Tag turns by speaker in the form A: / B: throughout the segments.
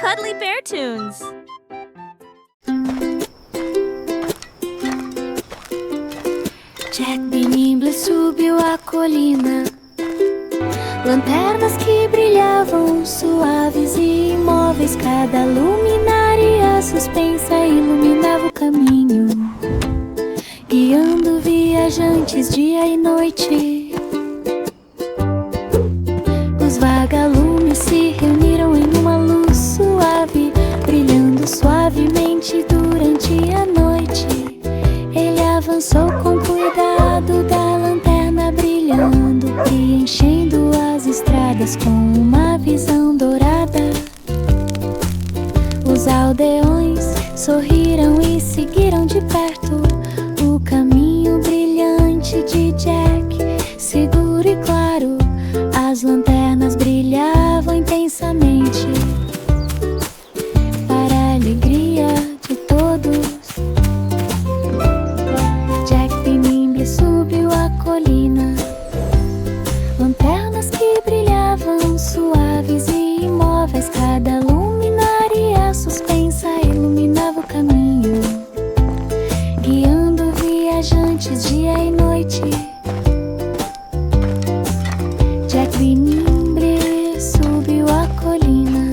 A: Cuddly Bear Tunes.
B: Jack Nimble subiu a colina. Lanternas que brilhavam suaves e imóveis. Cada luminária suspensa iluminava o caminho, guiando viajantes dia e noite. Os vagalumes se reuniram em uma luz suave, brilhando suavemente durante a noite. Ele avançou com cuidado da lanterna brilhando e enchendo as estradas com uma visão dourada. Os aldeões sorriram e seguiram de perto o caminho brilhante de Jack, seguro e claro. As lanternas brilhavam intensamente para a alegria de todos. Jack Nimble subiu a colina. Lanternas que brilhavam suaves e imóveis. Cada luminária suspensa iluminava o caminho, guiando viajantes dia e noite. Jack Nimble subiu a colina.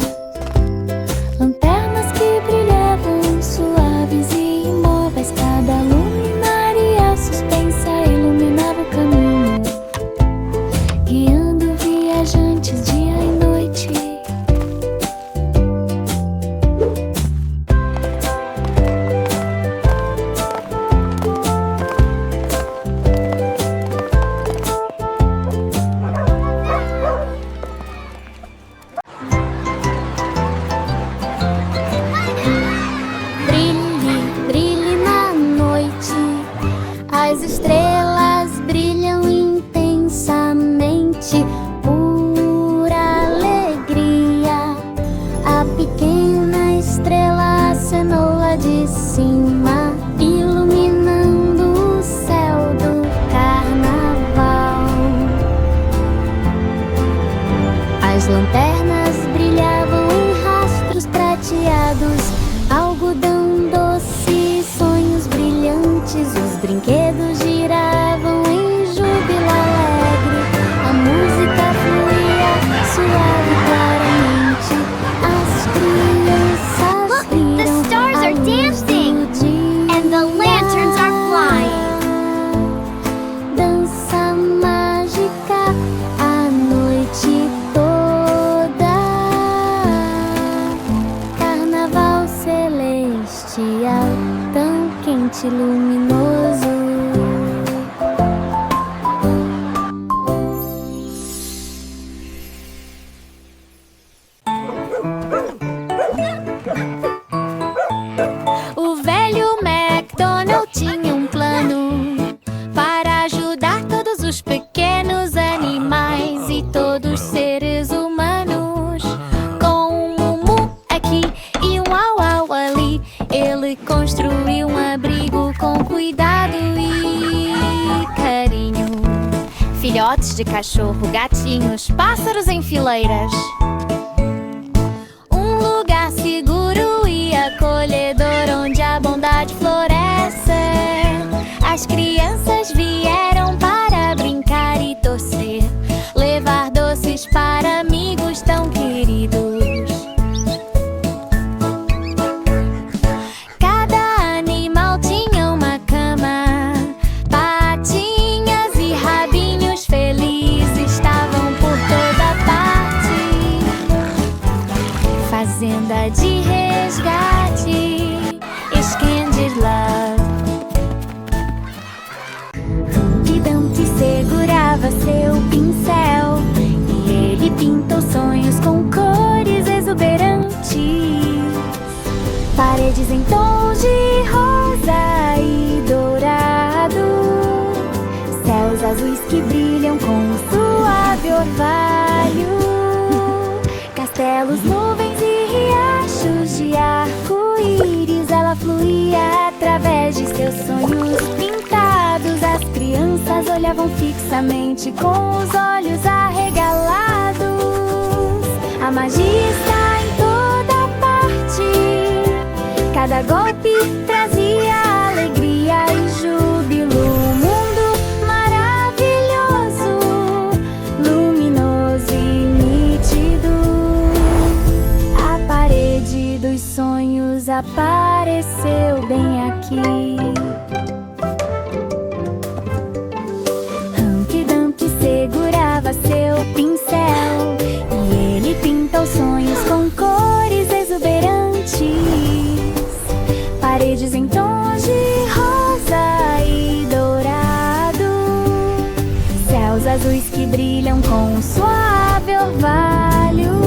B: Lanternas que brilhavam suaves e imóveis. Cada luminária suspensa iluminava o caminho, guiando viajantes dia e noite. Brilhe, brilhe na noite. As estrelas brilham intensamente. Pura alegria. A pequena estrela acenou lá de cima, iluminando o céu do carnaval. As lanternas brilhavam em rastros prateados, algodão doce, sonhos brilhantes. Os brinquedos giravam em júbilo alegre. A música fluía suave e claramente. As crianças
C: Look, the
B: viram
C: stars
B: a
C: are
B: luz
C: dancing,
B: do dia.
C: and the lanterns are flying.
B: Dança mágica a noite toda. Carnaval celestial, tão quente e luminoso. O velho MacDonald tinha um plano para ajudar todos os pequenos animais e todos os seres humanos. Com um mu aqui e um au-au ali, ele construiu um abrigo com cuidado e carinho. Filhotes de cachorro, gatinhos, pássaros em fileiras. Um lugar seguro e acolhedor onde a bondade floresce. As crianças vieram para brincar e torcer, levar doces para amigos tão queridos. Cada animal tinha uma cama, patinhas e rabinhos felizes estavam por toda parte. Fazenda de resgate, Scandied Love. Dante segurava seu pincel e ele pintou sonhos com cores exuberantes. Paredes em tons de rosa e dourado, céus azuis que brilham com um suave orvalho, castelos, nuvens e riachos de arco-íris. Ela fluía através de seus sonhos pintados. As crianças olhavam fixamente com os olhos arregalados. A magia está em toda parte. Cada golpe trazia alegria e júbilo. Um mundo maravilhoso, luminoso e nítido. A parede dos sonhos apareceu bem aqui. Humpty Dumpty segurava seu pincel e ele pintou sonhos com cores exuberantes. Paredes em tons de rosa e dourado, céus azuis que brilham com um suave orvalho,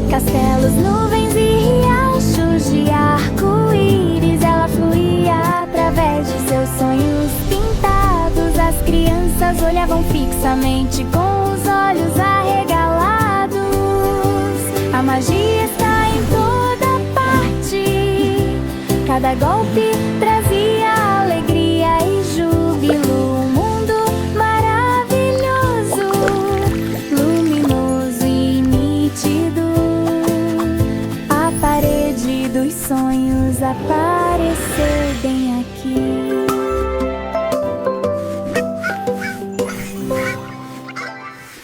B: castelos, nuvens e riachos de arco-íris. Ela fluía através de seus sonhos pintados. As crianças olhavam fixamente com os olhos arregalados. A magia está em toda parte. Cada golpe trazia alegria e júbilo. Um mundo maravilhoso, luminoso e nítido. A parede dos sonhos apareceu bem aqui.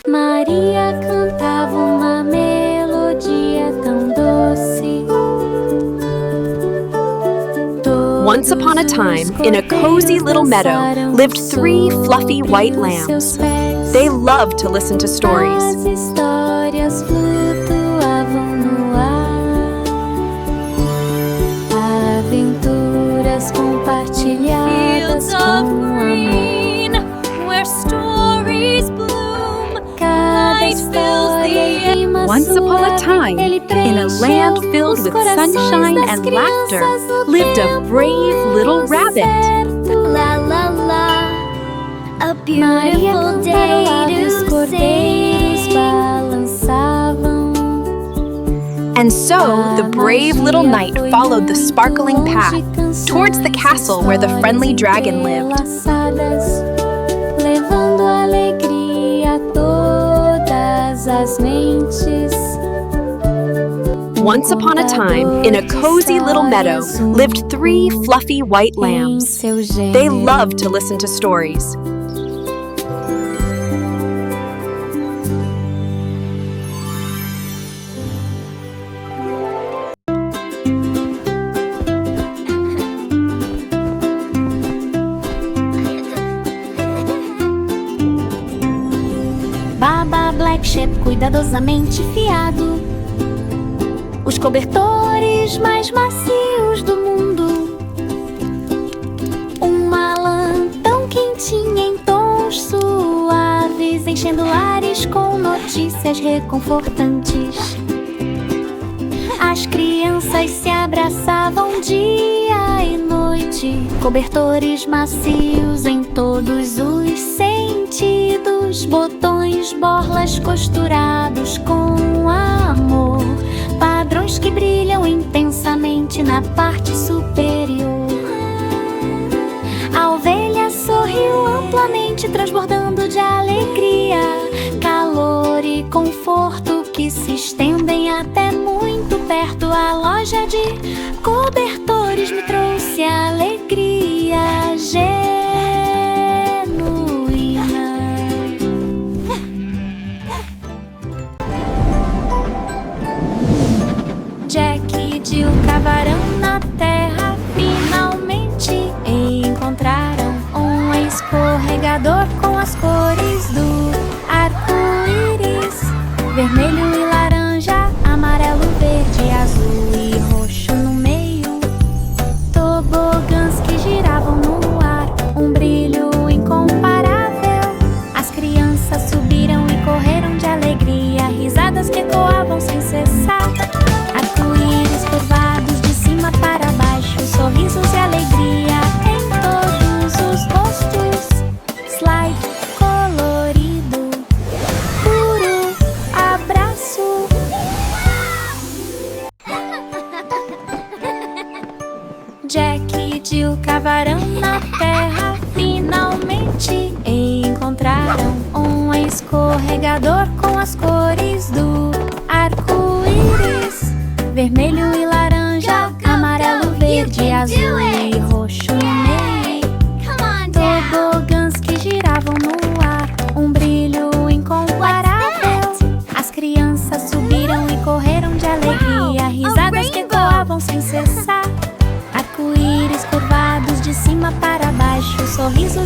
B: Maria cantava uma melodia tão doce.
A: Once upon a time, in a cozy little meadow, lived 3 fluffy white lambs. They loved to listen to stories.
B: As histórias flutuavam no ar, aventuras compartilhadas com amor.
C: where stories bloom.
B: Cada história rima
A: Once upon a time, in a land filled with sunshine and laughter, lived a brave little rabbit.
C: La la la, a
B: Maria
C: beautiful
B: cantarolava,
C: day
B: os
C: to
B: cordeiros
C: sing.
B: balançavam.
A: And so the brave little knight followed the sparkling path towards the castle where the friendly dragon lived.
B: Levando alegria a todas as mentes.
A: Once upon a time, in a cozy little meadow, lived 3 fluffy white lambs. They loved to listen to stories.
B: Baba Black Sheep cuidadosamente fiado, os cobertores mais macios do mundo. Uma lã tão quentinha em tons suaves, enchendo lares com notícias reconfortantes. As crianças se abraçavam dia e noite, cobertores macios em todos os sentidos, botões, borlas costurados com amor, padrões que brilham intensamente na parte superior. A ovelha sorriu amplamente, transbordando de alegria, calor e conforto que se estendem até muito perto. A loja de cobertores me trouxe alegria genuína. Jack e Jill cavaram na terra, finalmente encontraram um escorregador com as cores do arco-íris: vermelho e laranja, amarelo, verde, azul e roxo no meio. Tobogãs que giravam no ar, um brilho incomparável. As crianças subiram e correram de alegria, risadas que ecoavam sem cessar. Arco-íris curvados de cima para baixo, sorrisos e alegria em todos os rostos. Slide colorido, puro abraço. Jack e Jill cavaram na terra, finalmente encontraram um escorregador com as cores do arco-íris: vermelho e laranja, amarelo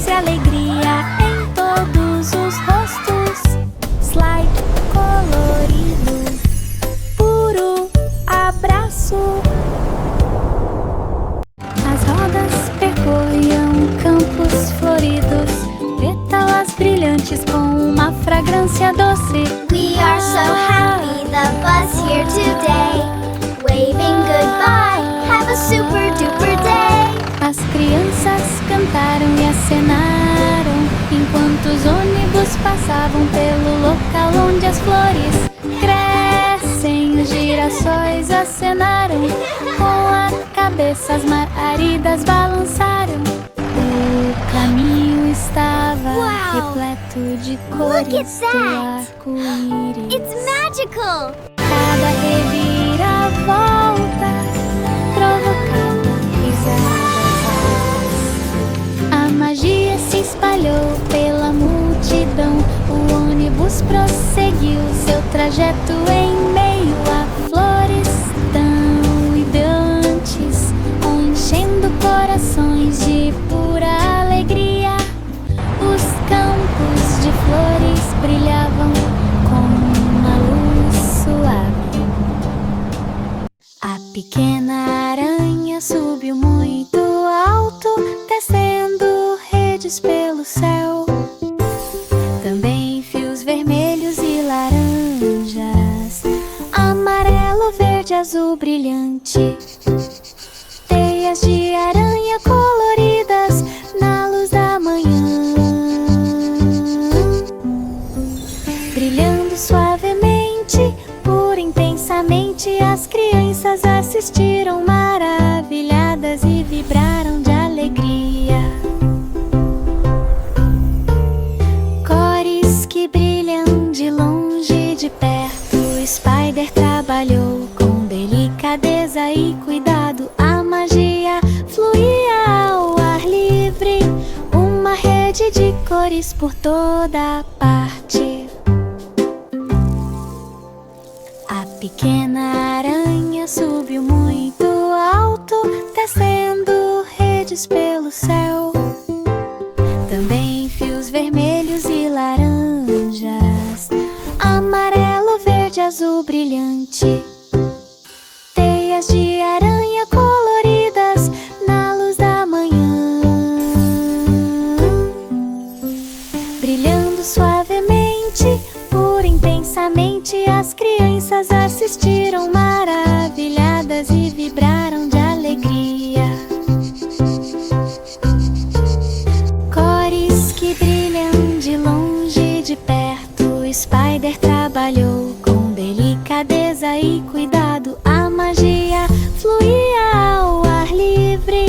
B: sorrisos e alegria em todos os rostos. Slide colorido, puro abraço. As rodas percorriam campos floridos, pétalas brilhantes com uma fragrância doce.
C: We are so happy the bus here today. Waving goodbye, have a super duper day.
B: As crianças cantaram e acenaram enquanto os ônibus passavam pelo local onde as flores crescem. Os girassóis acenaram, com a cabeça as maridas balançaram. O caminho estava repleto de cores
C: Look at that.
B: do arco-íris.
C: It's magical!
B: Cada reviravolta provocava risadas. A magia se espalhou pela multidão. O ônibus prosseguiu seu trajeto em meio a flores tão hidrantes, enchendo corações de pura alegria. Os campos de flores brilhavam com uma luz suave. A pequena aranha subiu muito alto, tecendo redes pelo céu. Também fios vermelhos e laranjas, amarelo, verde, azul brilhante. Teias de aranha coloridas na luz da manhã, brilhando suavemente, pura intensamente. As crianças assistiram maravilhadas e vibraram de alegria. Cores que brilham de longe, de perto. Spider trabalhou com delicadeza e cuidado. A magia fluía ao ar livre, uma rede de cores por toda parte. A pequena aranha subiu muito alto, tecendo redes pelo céu. Também fios vermelhos e laranjas, amarelo, verde, azul brilhante. Teias de aranha coloridas na luz da manhã, brilhando suavemente, pura intensamente. As crianças assistiram maravilhadas e vibraram de alegria. Cores que brilham de longe, de perto. Spider trabalhou com delicadeza e cuidado. A magia fluía ao ar livre,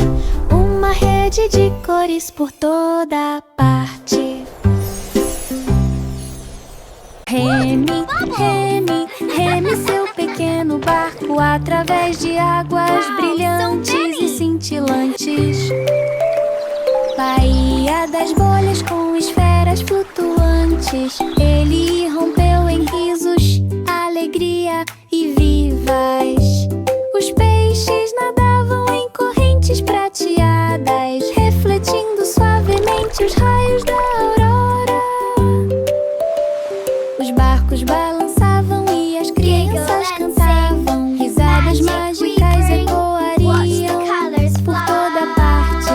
B: uma rede de cores por toda parte. Reme, reme, reme seu pequeno barco através de águas brilhantes e cintilantes. Baía das bolhas com esferas flutuantes. Ele rompeu em risos, alegria e vivas. Os peixes nadavam em correntes prateadas, refletindo suavemente os raios da aurora. Os barcos balançavam e as crianças cantavam. Risadas mágicas ecoariam por toda parte.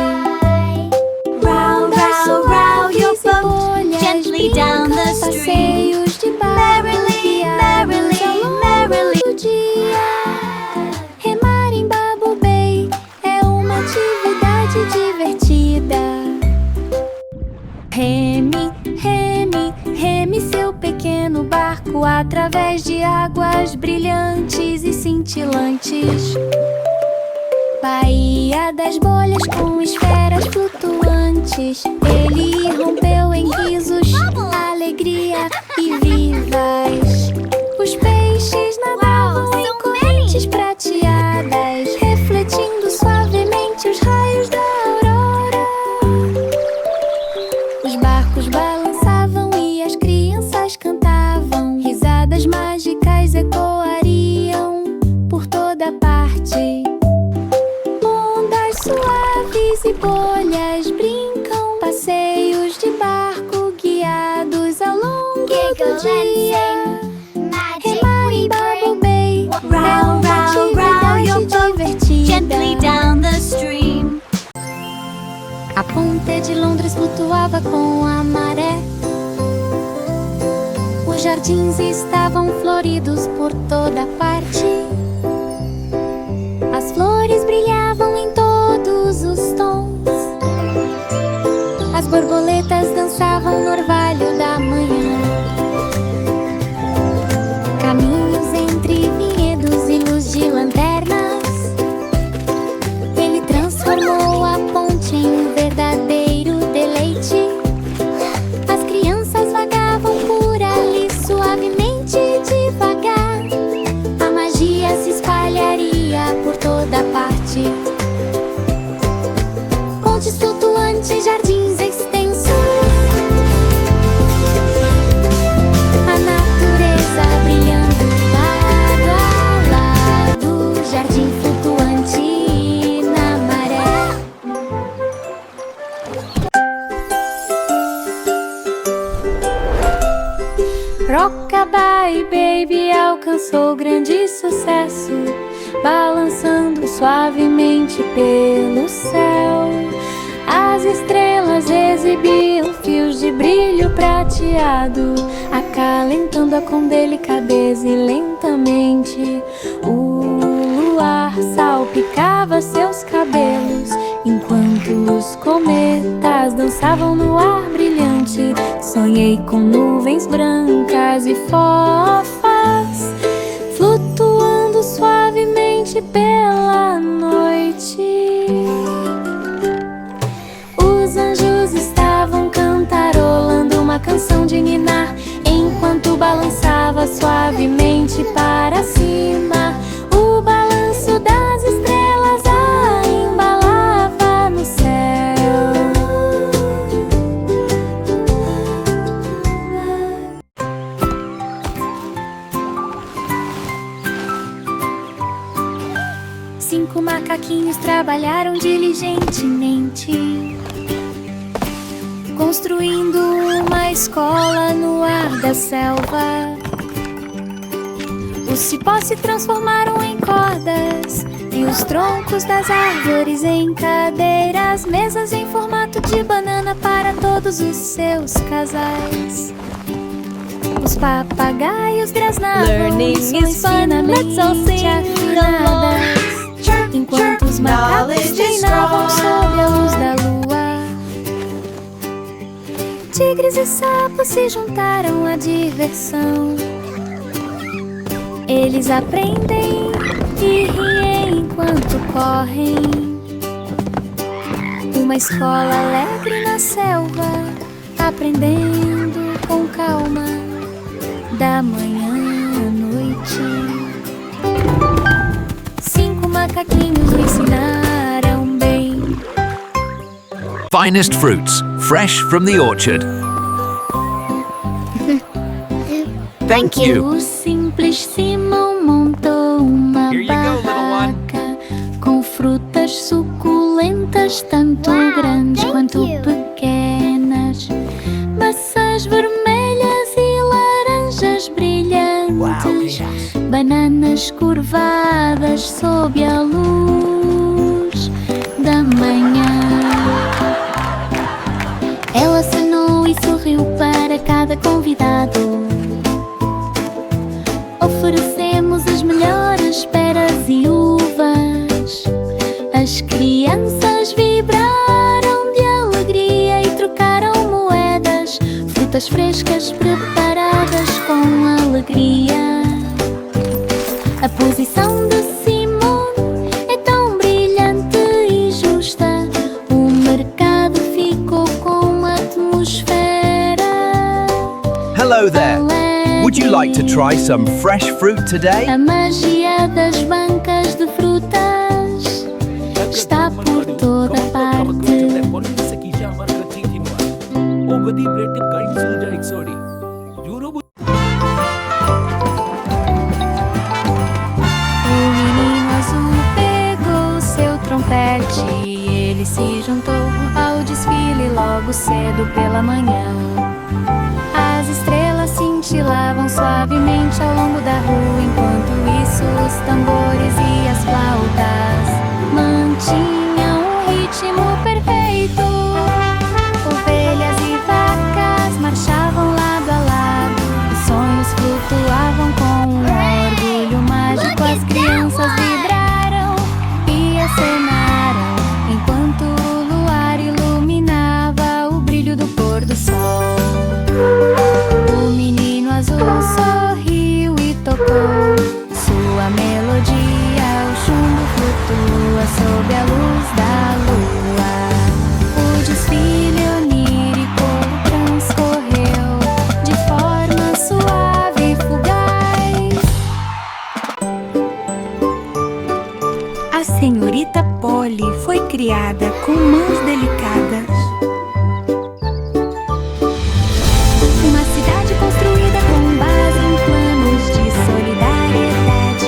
C: Row, row, row your boat gently down the stream.
B: Passeios de barco,
C: Merrily, merrily, merrily.
B: do dia. Remar em Bubble Bay é uma atividade divertida. Reme, reme, reme seu pequeno barco através de águas brilhantes e cintilantes. Baía das bolhas com esferas flutuantes. Ele rompeu em risos, alegria e vivas. Os peixes nadavam em correntes prateadas, refletindo suavemente os raios da aurora. Os barcos balançavam e as crianças cantavam. Risadas mágicas ecoariam por toda parte. Ondas suaves e bolhas brincam, passeiam Tietê de Londres flutuava com a maré. Os jardins estavam floridos por toda parte. As flores brilhavam em todos os tons. As borboletas dançavam no orvalho da manhã. Caminhos entre vinhedos e luz de lanternas. Ele transformou a ponte em um verdadeiro deleite. As crianças vagavam por ali suavemente e devagar. A magia se espalharia por toda parte. Pontes flutuantes, jardins extensos. A natureza brilhando lado a lado. Jardim flutuante na maré. Rockabye Baby alcançou grande sucesso, balançando suavemente pelo céu. As estrelas exibiam fios de brilho prateado, acalentando-a com delicadeza e lentamente. O luar salpicava seus cabelos, enquanto os cometas dançavam no ar brilhante. Sonhei com nuvens brancas e fofas, flutuando suavemente pela noite. Os anjos estavam cantarolando uma canção de ninar, enquanto balançava suavemente para cima. O balanço das estrelas a embalava no céu. Cinco macaquinhos trabalharam diligentemente, construindo uma escola no ar da selva. Os cipós se transformaram em cordas e os troncos das árvores em cadeiras, mesas em formato de banana para todos os seus casais. Os papagaios grasnavam
A: Learning is fun, let's all sing
B: afinadas, enquanto os macacos treinavam sob a luz da lua. Tigres e sapos se juntaram à diversão. Eles aprendem e riem enquanto correm. Uma escola alegre na selva, aprendendo com calma, da manhã à noite. Cinco macaquinhos o ensinaram bem.
D: Finest fruits, fresh from the orchard. Thank you.
B: O simples Simão montou uma
D: Here you go, little one.
B: barraca com frutas suculentas, tanto grandes
C: thank
B: quanto
C: you.
B: pequenas, maçãs vermelhas e laranjas brilhantes, bananas curvadas sob a luz da manhã. Ela acenou e sorriu para cada convidado. Oferecemos as melhores peras e uvas. As crianças vibraram de alegria e trocaram moedas, frutas frescas preparadas com alegria. A posição de Simone é tão brilhante e justa. O mercado ficou com atmosfera.
D: Hello there. Would you like to try some fresh fruit today?
B: A magia das bancas de frutas está por toda parte. O menino azul pegou seu trompete e ele se juntou ao desfile logo cedo pela manhã. As estrelas cintilavam suavemente ao longo da rua, enquanto isso os tambores e as flautas mantinham um ritmo perfeito. sob a luz da lua. O desfile onírico transcorreu de forma suave e fugaz. A senhorita Polly foi criada com mãos delicadas. Uma cidade construída com base em planos de solidariedade.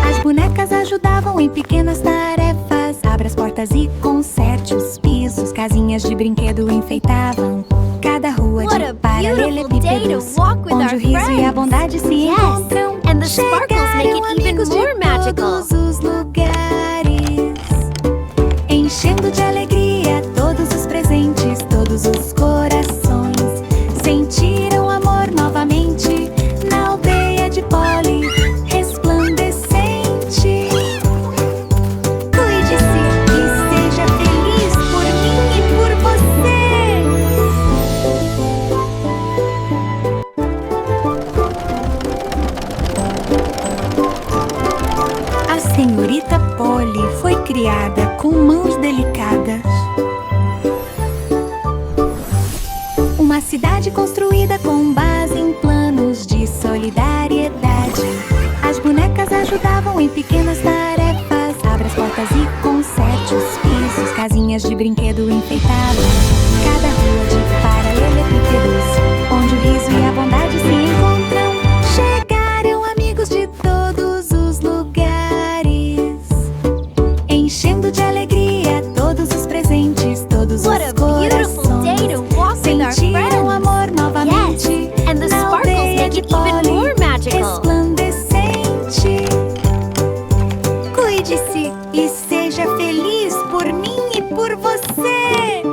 B: As bonecas ajudavam em pequenas tarefas. Abra as portas e conserte os pisos. Casinhas de brinquedo enfeitavam cada rua
C: What
B: de
C: a beautiful day to
B: paralelepípedos,
C: walk with
B: onde
C: our
B: o riso e a
C: friends.
B: bondade se
C: Yes,
B: encontram.
C: and the sparkles make it
B: Chegaram
C: even
B: amigos
C: more
B: de
C: magical.
B: todos os lugares, enchendo de alegria todos os presentes, todos os corações. Sentiram amor novamente na aldeia de Polly, resplandecente. Cuide-se e seja feliz por mim e por você. A senhorita Polly foi criada com mãos delicadas. Uma cidade construída com base em planos de solidariedade. As bonecas ajudavam em pequenas tarefas. Abra as portas e conserte os pisos. Casinhas de brinquedo enfeitavam cada rua de paralelepípedos, onde o riso e a bondade se encontram. Chegaram amigos de todos os lugares, enchendo de alegria todos os presentes, todos
C: What
B: os
C: a beautiful day to
B: corações.
C: walk with our
B: Sentiram
C: friends.
B: amor novamente.
C: Yes, and the
B: na
C: sparkles
B: aldeia
C: make
B: de
C: it even
B: Polly,
C: more magical.
B: resplandecente. Cuide-se e seja feliz por mim e por você.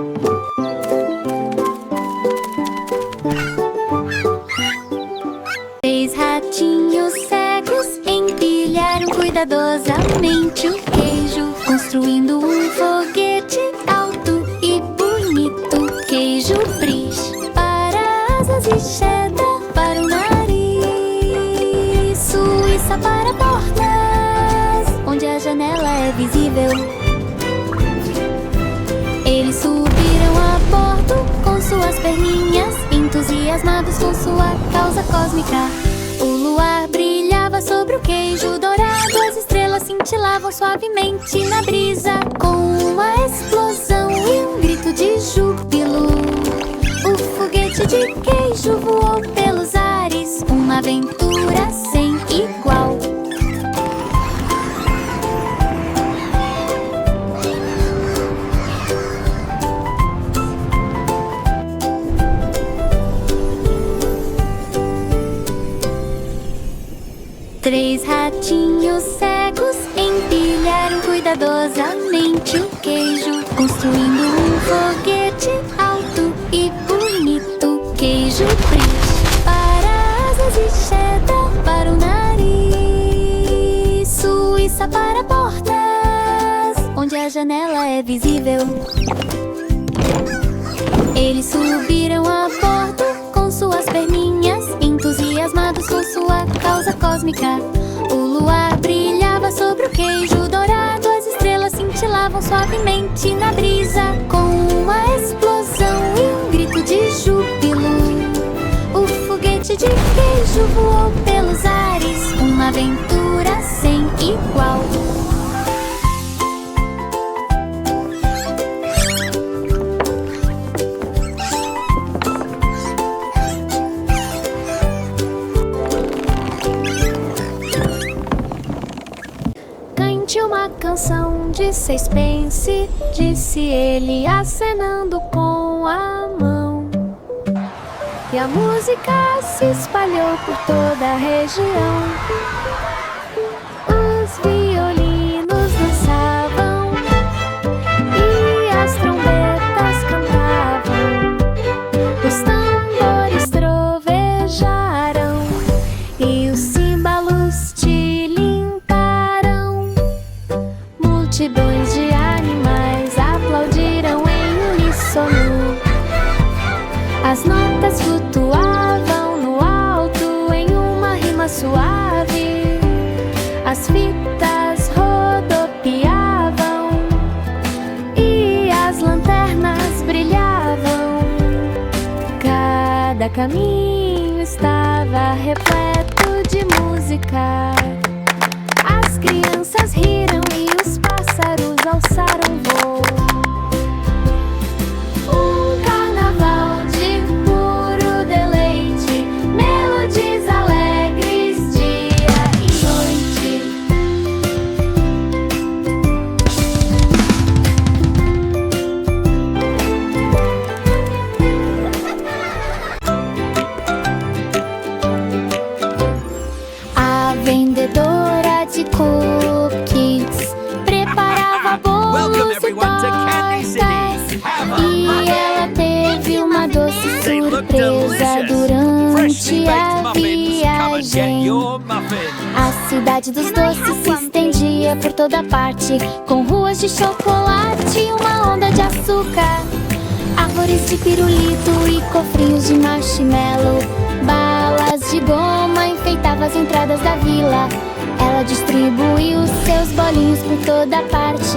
B: Três ratinhos cegos empilharam cuidadosamente o queijo, construindo um foguete alto e bonito. Queijo brie para asas e cheddar para o nariz. Suíça para portas, onde a janela é visível. Eles subiram a bordo com suas perninhas, entusiasmados com sua causa cósmica. O luar brilhava sobre o queijo dourado, as estrelas cintilavam suavemente na brisa. Com uma explosão e um grito de júbilo, o foguete de queijo voou pelos ares, uma aventura sem igual. Três ratinhos cegos empilharam cuidadosamente o queijo, construindo um foguete alto e bonito. Queijo brie para asas e cheddar para o nariz. Suíça para portas, onde a janela é visível. Eles subiram a bordo com suas perninhas, entusiasmados com sua causa cósmica. O luar brilhava sobre o queijo dourado, as estrelas cintilavam suavemente na brisa. Com uma explosão e um grito de júbilo, o foguete de queijo voou pelos ares, uma aventura sem igual. Cante uma canção de suspense, disse ele, acenando com a mão. E a música se espalhou por toda a região. Os violinos dançavam e as trombetas cantavam. Os tambores trovejaram e os símbolos tilintaram. Multidões de animais aplaudiram em uníssono. As notas flutuavam no alto em uma rima suave. caminho estava repleto de música. As crianças riram e os pássaros alçaram voo. Um carnaval de puro deleite, melodias alegres dia e noite. A vendedora de cookies preparava bolos
D: Welcome
B: e
D: everyone to Candy City.
B: tortas.
D: Have a
B: E
D: bite.
B: ela teve uma doce
D: They look
B: surpresa
D: delicious. Freshly
B: durante
D: baked
B: a
D: muffins. Come and get
B: viagem.
D: your muffin.
B: A cidade dos doces se estendia por toda parte, com ruas de chocolate e uma onda de açúcar. Árvores de pirulito e cofrinhos de marshmallow. Balas de goma enfeitavam as entradas da vila. Ela distribuiu seus bolinhos por toda parte,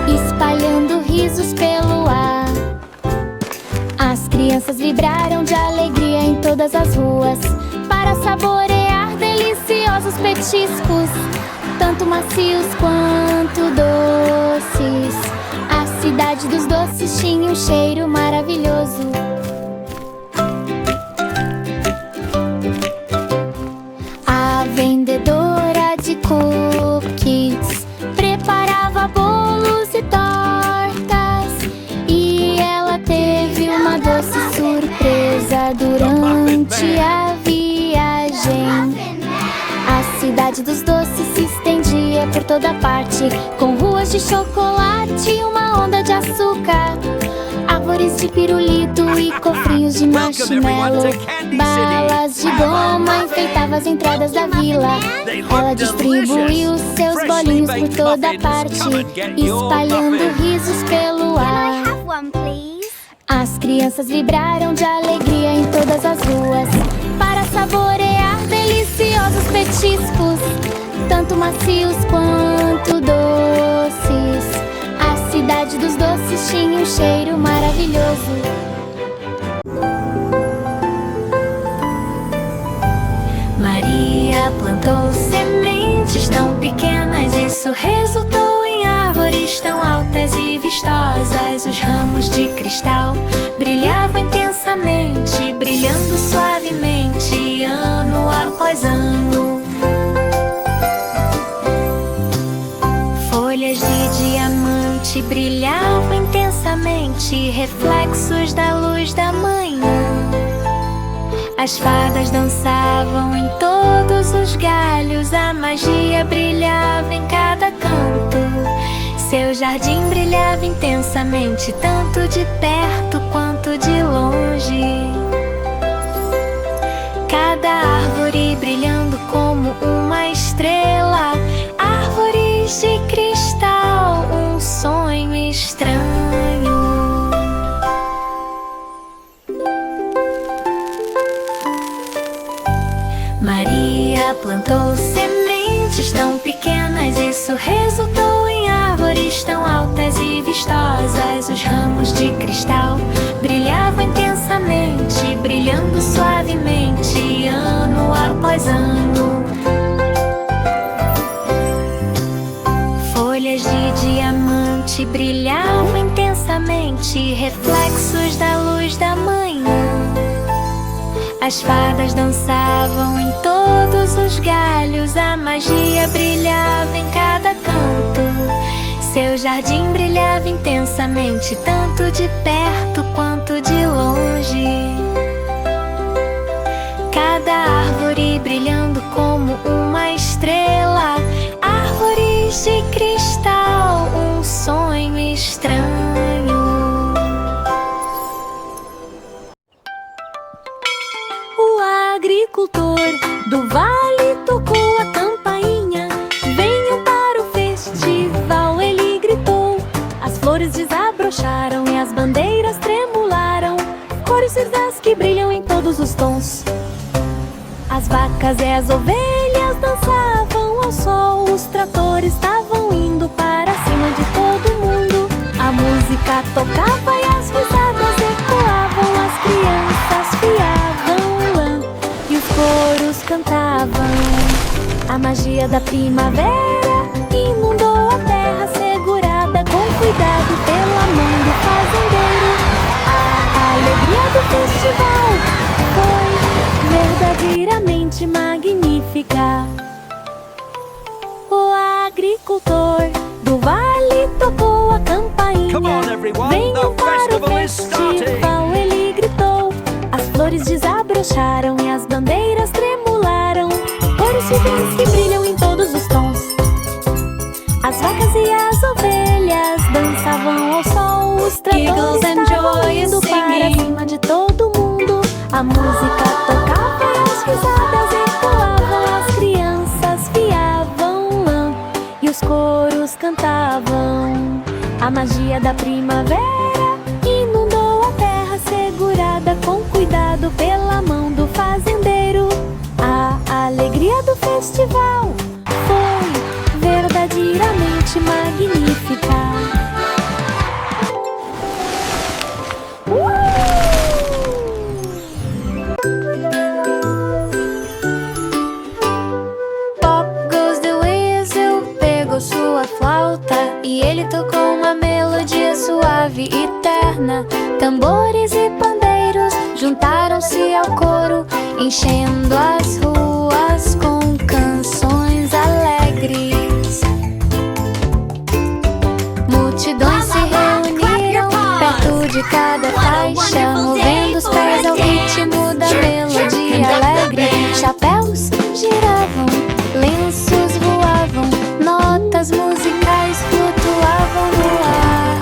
B: espalhando risos pelo ar. As crianças vibraram de alegria em todas as ruas, para saborear deliciosos petiscos, tanto macios quanto doces. A cidade dos doces tinha um cheiro maravilhoso. A vendedora de cookies preparava bolos e tortas. E ela teve uma doce surpresa durante a viagem. A cidade dos doces se estendia por toda parte, com ruas de chocolate e uma onda de açúcar. Árvores de pirulito e cofrinhos de marshmallow. Balas de goma enfeitavam as entradas da vila. Ela distribuiu seus bolinhos por toda parte, espalhando risos pelo
C: Can I
B: ar.
C: have one, please?
B: As crianças vibraram de alegria em todas as ruas, para saborear deliciosos petiscos, tanto macios quanto doces. A cidade dos doces tinha um cheiro maravilhoso. Maria plantou sementes tão pequenas, isso resultou em árvores tão altas e vistosas. Os ramos de cristal brilhavam intensamente, brilhando suavemente, ano após ano. Folhas de diamante brilhavam intensamente, reflexos da luz da manhã. As fadas dançavam em todos os galhos, a magia brilhava em cada canto. Seu jardim brilhava intensamente, tanto de perto quanto de longe. Cada árvore brilhando como uma estrela, árvores de cristal, um sonho estranho. Maria plantou sementes tão pequenas, isso resultou em árvores tão altas e vistosas. Os ramos de cristal brilhavam intensamente, brilhando suavemente, ano após ano. Folhas de diamante brilhavam intensamente, reflexos da luz da manhã. As fadas dançavam em todos os galhos, a magia brilhava em cada canto. Seu jardim brilhava intensamente, tanto de perto quanto de longe. Cada árvore brilhando como uma estrela, árvores de cristal, um sonho estranho. O agricultor do vale tocou a campainha. Venham para o festival, ele gritou. As flores desabrocharam e as bandeiras tremularam, cores cinzas que brilham em todos os tons. As vacas e as ovelhas dançavam ao sol, os tratores estavam indo para cima de todo mundo. A música tocava e as risadas ecoavam, as crianças fiavam cantavam. A magia da primavera inundou a terra, segurada com cuidado pela mão do fazendeiro. A alegria do festival foi verdadeiramente magnífica. O agricultor do vale tocou a campainha.
D: Come on, everyone,
B: Venham
D: the
B: para o
D: festival is starting.
B: festival, ele gritou. As flores desabrocharam e as bandeiras tremularam. Cores viventes que brilham em todos os tons. As vacas e as ovelhas dançavam ao sol. Os tratores estavam indo para cima de todo mundo. A música tocava e as risadas ecoavam. As crianças fiavam lã e os coros cantavam. A magia da primavera inundou a terra, segurada com cuidado pela mão do fazendeiro. A alegria do festival foi verdadeiramente magnífica. Pop Goes the Whistle pegou sua flauta e ele tocou uma melodia suave e terna. Tambores e pandeiros juntaram-se ao coro, enchendo as ruas com canções alegres. Multidões se reuniram perto de cada faixa, movendo os pés ao ritmo da melodia alegre. Chapéus giravam, lenços voavam, notas musicais flutuavam no ar.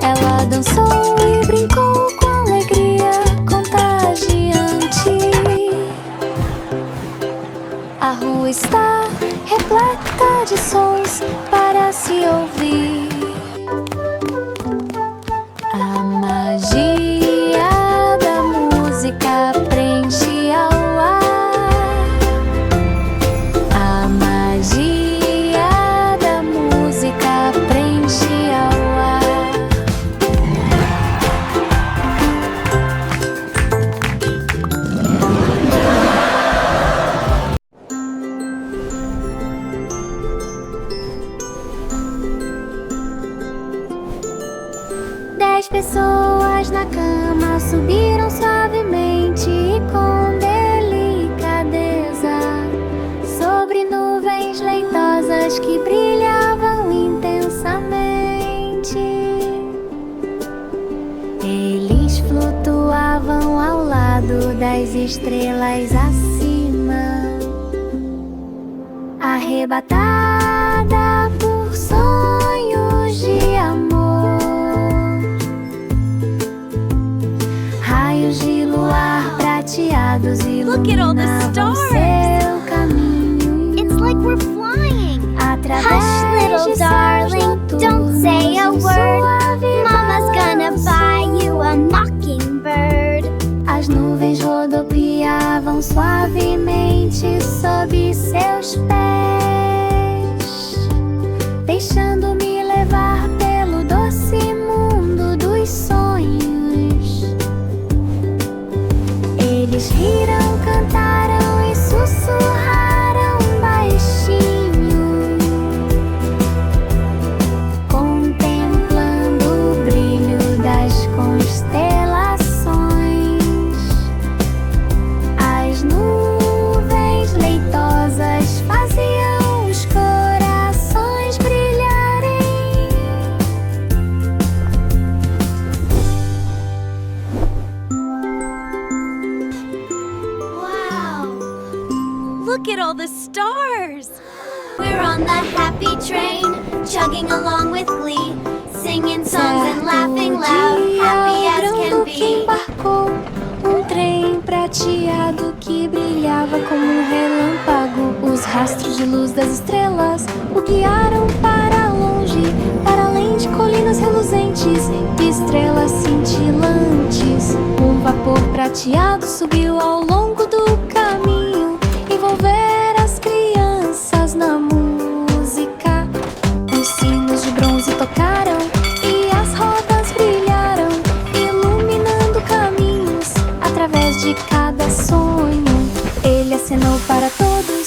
B: Ela dançou e brincou com alegria contagiante. A rua está repleta de sons para se ouvir. A magia da música preenche ao ar. A magia da música preenche ao ar. Dez pessoas na cama subiram suavemente e com delicadeza sobre nuvens leitosas que brilhavam intensamente. Eles flutuavam ao lado das estrelas acima, arrebatada por sonhos de amor. Raios de luar prateados
A: Look at all the
B: iluminavam
A: stars.
B: seu caminho.
C: It's like we're flying.
B: Através
C: Hush, little
B: de
C: darling,
B: céus
C: don't say a
B: noturnos,
C: word.
B: suave
C: Mama's gonna
B: balanço.
C: buy you a mockingbird.
B: As nuvens rodopiavam suavemente sob seus pés, deixando-me levar pelo doce mundo dos sonhos. Eles riram, cantaram e sussurraram baixinho, contemplando o brilho das constelações. As nuvens leitosas faziam os corações brilharem.
C: Wow.
A: Look at all the stars.
C: We're on the happy train, chugging along with glee, singing songs and laughing loud, happy as can
B: que
C: be.
B: embarcou trem prateado que brilhava como um relâmpago. Os rastros de luz das estrelas o guiaram para longe, para além de colinas reluzentes e estrelas cintilantes. Um vapor prateado subiu ao longo do caminho, envolver as crianças na música. Os sinos de bronze tocaram e as rodas brilharam, iluminando caminhos através de cada para todos.